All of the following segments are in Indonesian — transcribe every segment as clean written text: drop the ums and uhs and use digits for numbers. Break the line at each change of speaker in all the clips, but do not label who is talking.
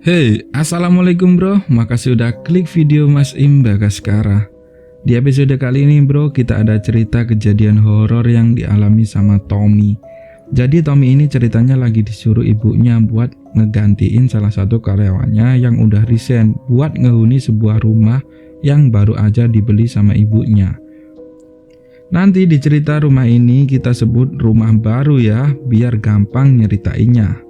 Hey, assalamualaikum bro. Makasih udah klik video Mas Im Bagaskara. Di episode kali ini bro, kita ada cerita kejadian horor yang dialami sama Tommy. Jadi Tommy ini ceritanya lagi disuruh ibunya buat ngegantiin salah satu karyawannya yang udah resign buat ngehuni sebuah rumah yang baru aja dibeli sama ibunya. Nanti di cerita rumah ini kita sebut rumah baru ya, biar gampang nyeritainnya.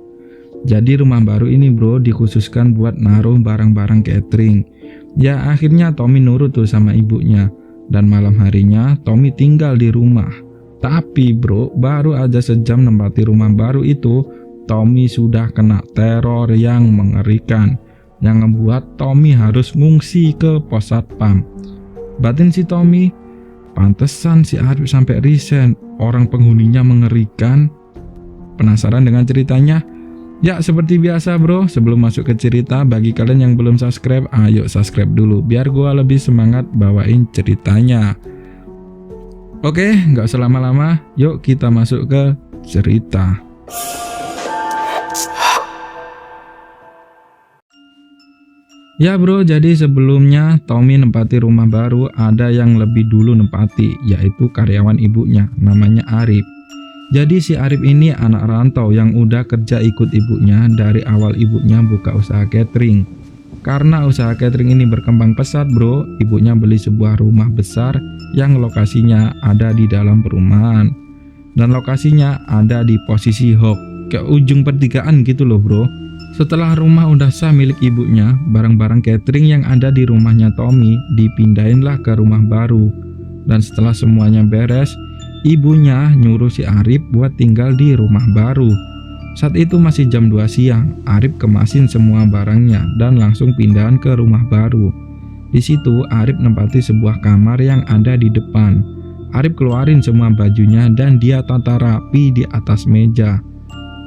Jadi rumah baru ini bro dikhususkan buat naruh barang-barang catering. Ya akhirnya Tommy nurut tuh sama ibunya. Dan malam harinya Tommy tinggal di rumah. Tapi bro, baru aja sejam nempati rumah baru itu, Tommy sudah kena teror yang mengerikan, yang ngebuat Tommy harus ngungsi ke pos satpam. Batin si Tommy, pantesan si Arif sampai resign, orang penghuninya mengerikan. Penasaran dengan ceritanya? Ya seperti biasa bro, sebelum masuk ke cerita, bagi kalian yang belum subscribe, ayo subscribe dulu biar gua lebih semangat bawain ceritanya. Oke, nggak usah lama-lama, yuk kita masuk ke cerita. Ya bro, jadi sebelumnya Tommy nempati rumah baru, ada yang lebih dulu nempati, yaitu karyawan ibunya, namanya Arif. Jadi si Arif ini anak rantau yang udah kerja ikut ibunya dari awal ibunya buka usaha catering. Karena usaha catering ini berkembang pesat bro, ibunya beli sebuah rumah besar yang lokasinya ada di dalam perumahan. Dan lokasinya ada di posisi hok, ke ujung pertigaan gitu loh bro. Setelah rumah udah sah milik ibunya, barang-barang catering yang ada di rumahnya Tommy dipindahinlah ke rumah baru. Dan setelah semuanya beres, ibunya nyuruh si Arif buat tinggal di rumah baru. Saat itu masih jam 2 siang, Arif kemasin semua barangnya dan langsung pindahan ke rumah baru. Di situ Arif nempati sebuah kamar yang ada di depan. Arif keluarin semua bajunya dan dia tata rapi di atas meja.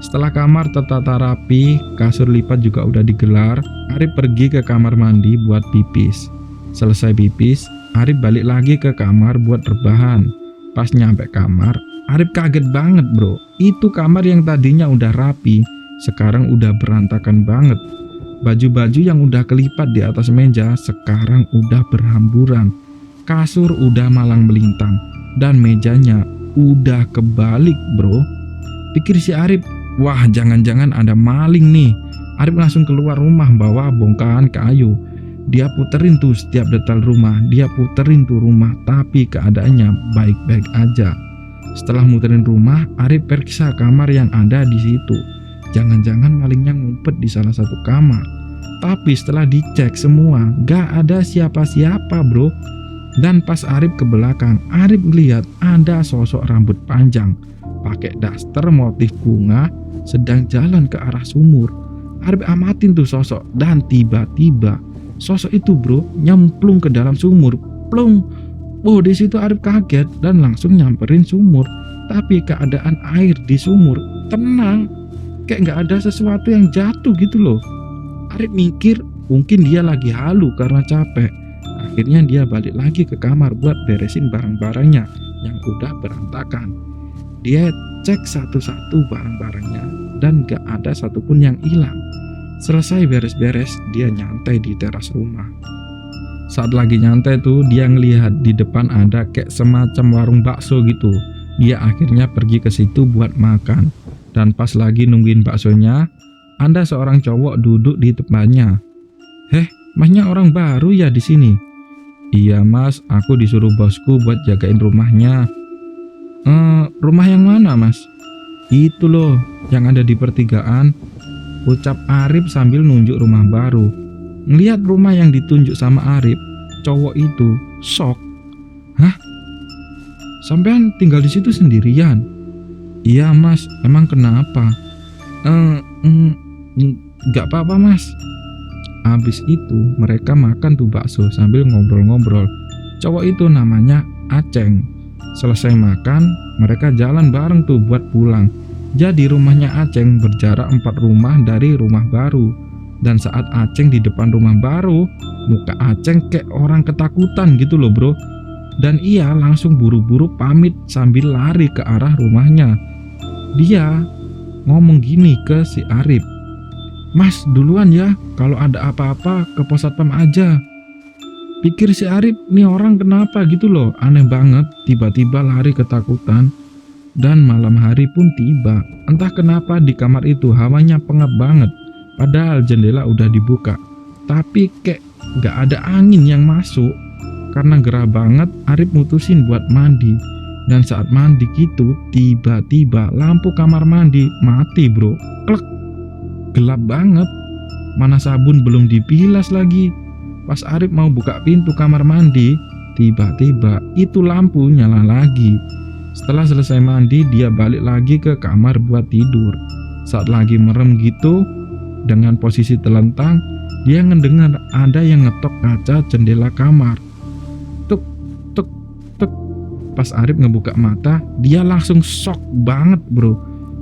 Setelah kamar tertata rapi, kasur lipat juga udah digelar, Arif pergi ke kamar mandi buat pipis. Selesai pipis, Arif balik lagi ke kamar buat rebahan. Pas nyampe kamar, Arif kaget banget bro. Itu kamar yang tadinya udah rapi, sekarang udah berantakan banget. Baju-baju yang udah kelipat di atas meja sekarang udah berhamburan. Kasur udah malang melintang dan mejanya udah kebalik bro. Pikir si Arif, wah jangan-jangan ada maling nih. Arif langsung keluar rumah bawa bongkahan kayu. Dia puterin tuh setiap detail rumah, dia puterin tuh rumah, tapi keadaannya baik-baik aja. Setelah muterin rumah, Arif periksa kamar yang ada di situ. Jangan-jangan malingnya ngumpet di salah satu kamar. Tapi setelah dicek semua, gak ada siapa-siapa bro. Dan pas Arif ke belakang, Arif lihat ada sosok rambut panjang, pakai daster motif bunga, sedang jalan ke arah sumur. Arif amatin tuh sosok dan tiba-tiba sosok itu bro nyemplung ke dalam sumur. Plung. Oh di situ Arif kaget dan langsung nyamperin sumur. Tapi keadaan air di sumur tenang, kayak nggak ada sesuatu yang jatuh gitu loh. Arif mikir mungkin dia lagi halu karena capek. Akhirnya dia balik lagi ke kamar buat beresin barang-barangnya yang udah berantakan. Dia cek satu-satu barang-barangnya dan gak ada satupun yang hilang. Selesai beres-beres, dia nyantai di teras rumah. Saat lagi nyantai tuh, dia ngelihat di depan ada kayak semacam warung bakso gitu. Dia akhirnya pergi ke situ buat makan. Dan pas lagi nungguin baksonya, ada seorang cowok duduk di tempatnya. Masnya orang baru ya di sini? Iya mas, aku disuruh bosku buat jagain rumahnya. Rumah yang mana mas? Itu loh, yang ada di pertigaan, ucap Arif sambil nunjuk rumah baru. Ngelihat rumah yang ditunjuk sama Arif, cowok itu shock. Hah? Sampean tinggal di situ sendirian? Iya mas, emang kenapa? Gak apa-apa mas. Habis itu mereka makan tuh bakso sambil ngobrol-ngobrol. Cowok itu namanya Aceng. Selesai makan, mereka jalan bareng tuh buat pulang. Jadi rumahnya Aceng berjarak 4 rumah dari rumah baru. Dan saat Aceng di depan rumah baru, muka Aceng kayak orang ketakutan gitu loh bro. Dan ia langsung buru-buru pamit sambil lari ke arah rumahnya. Dia ngomong gini ke si Arif, "Mas duluan ya, kalau ada apa-apa ke pos satpam aja." Pikir si Arif, nih orang kenapa gitu loh, aneh banget, tiba-tiba lari ketakutan. Dan malam hari pun tiba. Entah kenapa di kamar itu hawanya pengap banget, padahal jendela udah dibuka. Tapi kayak gak ada angin yang masuk. Karena gerah banget, Arif mutusin buat mandi. Dan saat mandi gitu, tiba-tiba lampu kamar mandi mati bro. Klek, gelap banget. Mana sabun belum dibilas lagi. Pas Arif mau buka pintu kamar mandi, tiba-tiba itu lampu nyala lagi. Setelah selesai mandi, dia balik lagi ke kamar buat tidur. Saat lagi merem gitu, dengan posisi telentang, dia ngedengar ada yang ngetok kaca jendela kamar. Tuk, tuk, tuk. Pas Arif ngebuka mata, dia langsung shock banget bro.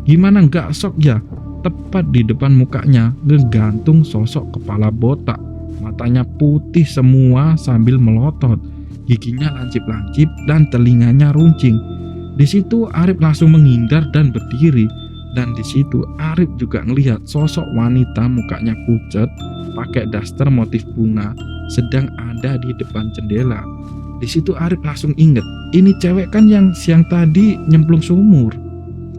Gimana nggak shock ya? Tepat di depan mukanya ngegantung sosok kepala botak. Matanya putih semua sambil melotot, giginya lancip-lancip dan telinganya runcing. Di situ Arif langsung menghindar dan berdiri. Dan di situ Arif juga ngelihat sosok wanita mukanya pucat, pakai daster motif bunga, sedang ada di depan jendela. Di situ Arif langsung inget, ini cewek kan yang siang tadi nyemplung sumur.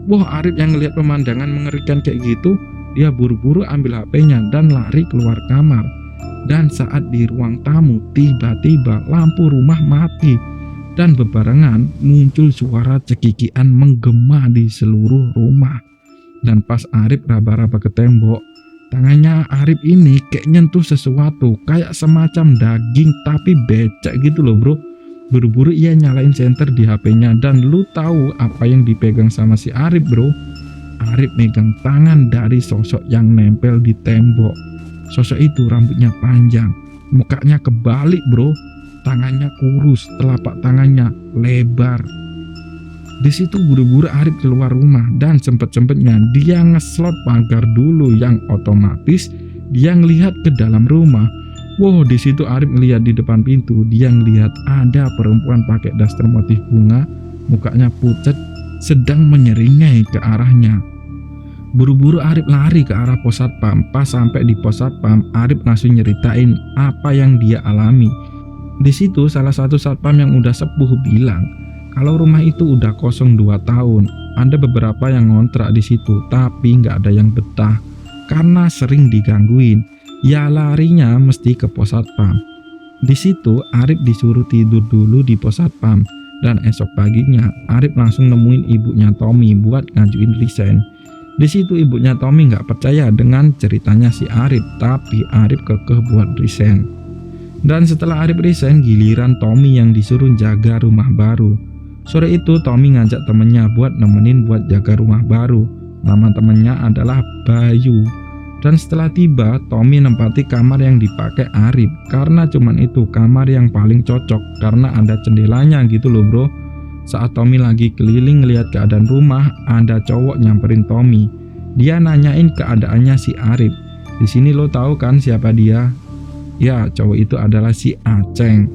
Wah, Arif yang ngelihat pemandangan mengerikan kayak gitu, dia buru-buru ambil HP-nya dan lari keluar kamar. Dan saat di ruang tamu, tiba-tiba lampu rumah mati dan bebarengan muncul suara cekikian menggema di seluruh rumah. Dan pas Arif raba-raba ke tembok, tangannya Arif ini kayak nyentuh sesuatu, kayak semacam daging tapi becek gitu loh bro. Buru-buru ia nyalain senter di HP-nya dan lu tahu apa yang dipegang sama si Arif bro? Arif megang tangan dari sosok yang nempel di tembok. Sosok itu rambutnya panjang, mukanya kebalik bro, tangannya kurus, telapak tangannya lebar. Di situ buru-buru Arif keluar rumah dan sempet-sempetnya dia ngeslot pagar dulu yang otomatis dia ngelihat ke dalam rumah. Wow, di situ Arif ngelihat di depan pintu, dia ngelihat ada perempuan pakai daster motif bunga, mukanya pucat, sedang menyeringai ke arahnya. Buru-buru Arif lari ke arah pos satpam. Pas sampai di pos satpam, Arif langsung nyeritain apa yang dia alami. Di situ salah satu satpam yang udah sepuh bilang kalau rumah itu udah kosong 2 tahun. Ada beberapa yang ngontrak di situ, tapi nggak ada yang betah karena sering digangguin. Ya larinya mesti ke pos satpam. Di situ Arif disuruh tidur dulu di pos satpam dan esok paginya Arif langsung nemuin ibunya Tommy buat ngajuin resign. Di situ ibunya Tommy nggak percaya dengan ceritanya si Arif, tapi Arif kekeh buat resign. Dan setelah Arif resign, giliran Tommy yang disuruh jaga rumah baru. Sore itu Tommy ngajak temennya buat nemenin buat jaga rumah baru. Nama temennya adalah Bayu. Dan setelah tiba, Tommy nempati kamar yang dipakai Arif karena cuman itu kamar yang paling cocok karena ada jendelanya gitu loh bro. Saat Tommy lagi keliling ngeliat keadaan rumah, ada cowok nyamperin Tommy. Dia nanyain keadaannya si Arif. Di sini lo tahu kan siapa dia? Ya, cowok itu adalah si Aceng.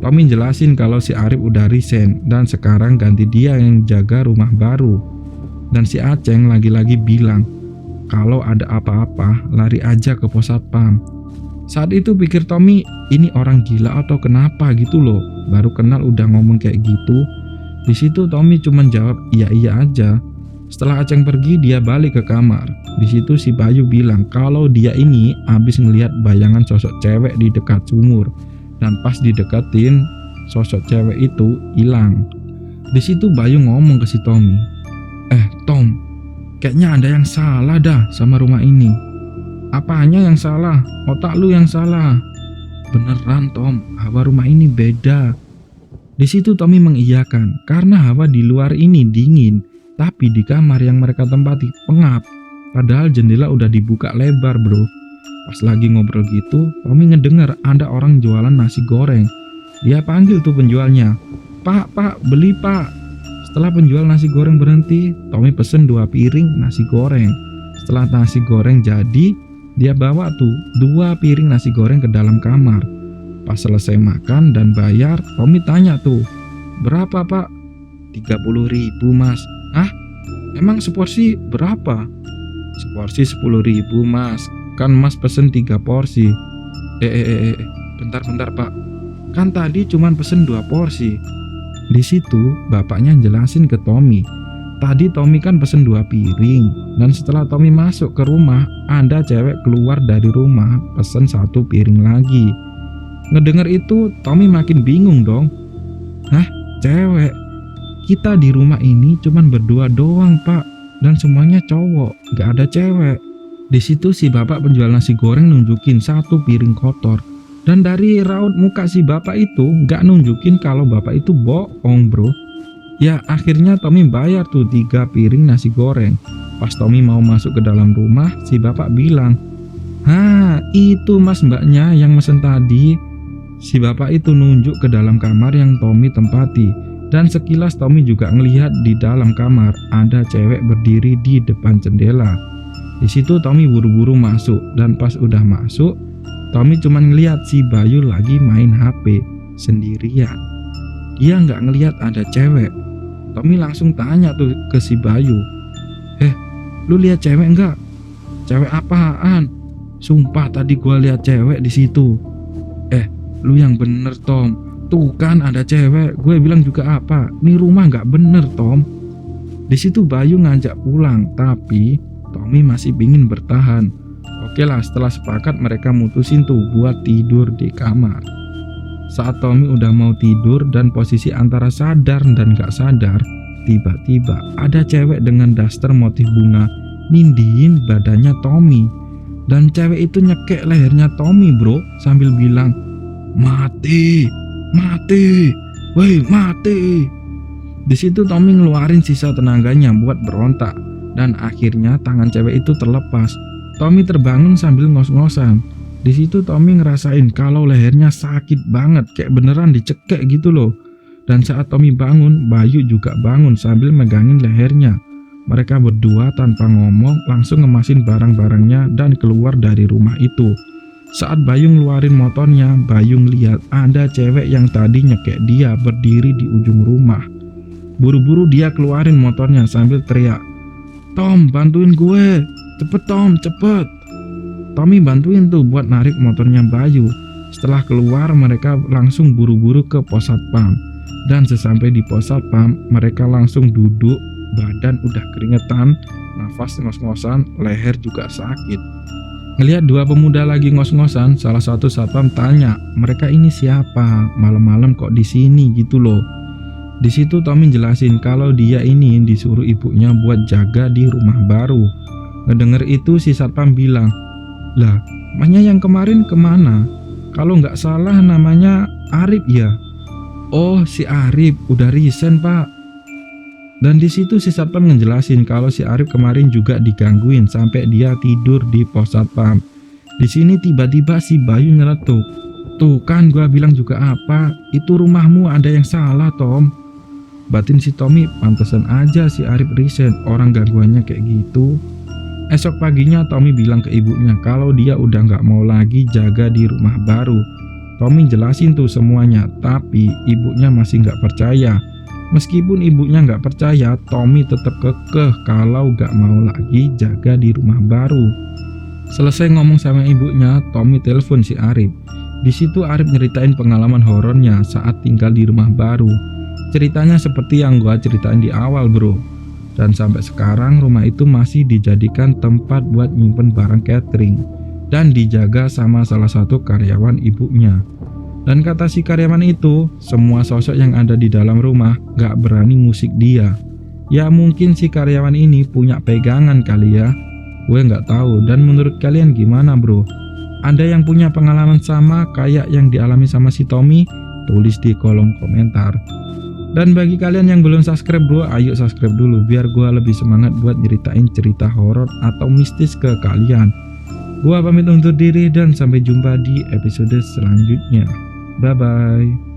Tommy jelasin kalau si Arif udah resign dan sekarang ganti dia yang jaga rumah baru. Dan si Aceng lagi-lagi bilang, kalau ada apa-apa lari aja ke pos satpam. Saat itu pikir Tommy, ini orang gila atau kenapa gitu loh. Baru kenal udah ngomong kayak gitu. Di situ Tommy cuma jawab iya aja. Setelah Aceng pergi, dia balik ke kamar. Di situ si Bayu bilang kalau dia ini habis ngelihat bayangan sosok cewek di dekat sumur. Dan pas dideketin, sosok cewek itu hilang. Di situ Bayu ngomong ke si Tommy, Tom, kayaknya ada yang salah dah sama rumah ini. Apanya yang salah? Otak lu yang salah. Beneran Tom, hawa rumah ini beda. Di situ Tommy mengiyakan karena hawa di luar ini dingin, tapi di kamar yang mereka tempati pengap. Padahal jendela udah dibuka lebar bro. Pas lagi ngobrol gitu, Tommy ngedengar ada orang jualan nasi goreng. Dia panggil tuh penjualnya, Pak, beli pak. Setelah penjual nasi goreng berhenti, Tommy pesen 2 piring nasi goreng. Setelah nasi goreng jadi, dia bawa tuh 2 piring nasi goreng ke dalam kamar. Pas selesai makan dan bayar, Tommy tanya tuh, berapa pak? 30.000 mas. Hah? Emang seporsi berapa? Seporsi 10.000 mas. kan mas pesen 3 porsi. Bentar pak, kan tadi cuman pesen 2 porsi. Di situ bapaknya jelasin ke Tommy, tadi Tommy kan pesen 2 piring, dan setelah Tommy masuk ke rumah, ada cewek keluar dari rumah pesen 1 piring lagi. Ngedenger itu Tommy makin bingung dong. Hah, cewek? Kita di rumah ini cuman berdua doang pak, dan semuanya cowok, gak ada cewek. Di situ si bapak penjual nasi goreng nunjukin 1 piring kotor, dan dari raut muka si bapak itu gak nunjukin kalau bapak itu bohong bro. Ya akhirnya Tommy bayar tuh 3 piring nasi goreng. Pas Tommy mau masuk ke dalam rumah, si bapak bilang, "Hah, itu mas mbaknya yang mesen tadi." Si bapak itu nunjuk ke dalam kamar yang Tommy tempati, dan sekilas Tommy juga ngelihat di dalam kamar ada cewek berdiri di depan jendela. Di situ Tommy buru-buru masuk, dan pas udah masuk, Tommy cuma ngelihat si Bayu lagi main HP sendirian. Dia nggak ngelihat ada cewek. Tommy langsung tanya tuh ke si Bayu, "Lu lihat cewek nggak?" "Cewek apaan? Sumpah tadi gua lihat cewek di situ." "Lu yang bener Tom, tuh kan ada cewek. Gue bilang juga apa, nih rumah nggak bener Tom." Di situ Bayu ngajak pulang, tapi Tommy masih pingin bertahan. Oke lah, setelah sepakat mereka mutusin tuh buat tidur di kamar. Saat Tommy udah mau tidur dan posisi antara sadar dan gak sadar, tiba-tiba ada cewek dengan daster motif bunga nindiin badannya Tommy. Dan cewek itu nyekek lehernya Tommy bro, sambil bilang, "Mati, mati, woi mati." Di situ Tommy ngeluarin sisa tenaganya buat berontak, dan akhirnya tangan cewek itu terlepas. Tommy terbangun sambil ngos-ngosan. Di situ Tommy ngerasain kalau lehernya sakit banget, kayak beneran dicekek gitu loh. Dan saat Tommy bangun, Bayu juga bangun sambil megangin lehernya. Mereka berdua tanpa ngomong langsung ngemasin barang-barangnya dan keluar dari rumah itu. Saat Bayu ngeluarin motornya, Bayu ngeliat ada cewek yang tadi nyekek dia berdiri di ujung rumah. Buru-buru dia keluarin motornya sambil teriak, "Tom, bantuin gue, cepet Tom, cepet." Tommy bantuin tuh buat narik motornya Bayu. Setelah keluar, mereka langsung buru-buru ke pos satpam. Dan sesampai di pos satpam, mereka langsung duduk, badan udah keringetan, nafas ngos-ngosan, leher juga sakit. Ngelihat 2 pemuda lagi ngos-ngosan, salah satu satpam tanya, "Mereka ini siapa? Malam-malam kok di sini?" gitu loh. Di situ Tommy jelasin kalau dia ini disuruh ibunya buat jaga di rumah baru. Ngedenger itu si satpam bilang, "Lah, masnya yang kemarin kemana? Kalau nggak salah namanya Arif ya?" "Oh, si Arif udah resign pak." Dan di situ si satpam ngejelasin kalau si Arif kemarin juga digangguin sampai dia tidur di pos satpam. Di sini tiba-tiba si Bayu nyeletuk, "Tuh kan gua bilang juga apa, itu rumahmu ada yang salah Tom." Batin si Tommy, pantesan aja si Arif resign, orang gangguannya kayak gitu. Esok paginya Tommy bilang ke ibunya kalau dia udah gak mau lagi jaga di rumah baru. Tommy jelasin tuh semuanya, tapi ibunya masih gak percaya. Meskipun ibunya gak percaya, Tommy tetap kekeh kalau gak mau lagi jaga di rumah baru. Selesai ngomong sama ibunya, Tommy telepon si Arif. Di situ Arif nyeritain pengalaman horornya saat tinggal di rumah baru. Ceritanya seperti yang gua ceritain di awal bro. Dan sampai sekarang rumah itu masih dijadikan tempat buat nyimpen barang catering dan dijaga sama salah satu karyawan ibunya. Dan kata si karyawan itu, semua sosok yang ada di dalam rumah gak berani ngusik dia. Ya mungkin si karyawan ini punya pegangan kali ya. Gue gak tahu. Dan menurut kalian gimana bro? Ada yang punya pengalaman sama kayak yang dialami sama si Tommy? Tulis di kolom komentar. Dan bagi kalian yang belum subscribe bro, ayo subscribe dulu biar gue lebih semangat buat nyeritain cerita horor atau mistis ke kalian. Gua pamit undur diri dan sampai jumpa di episode selanjutnya. Bye bye.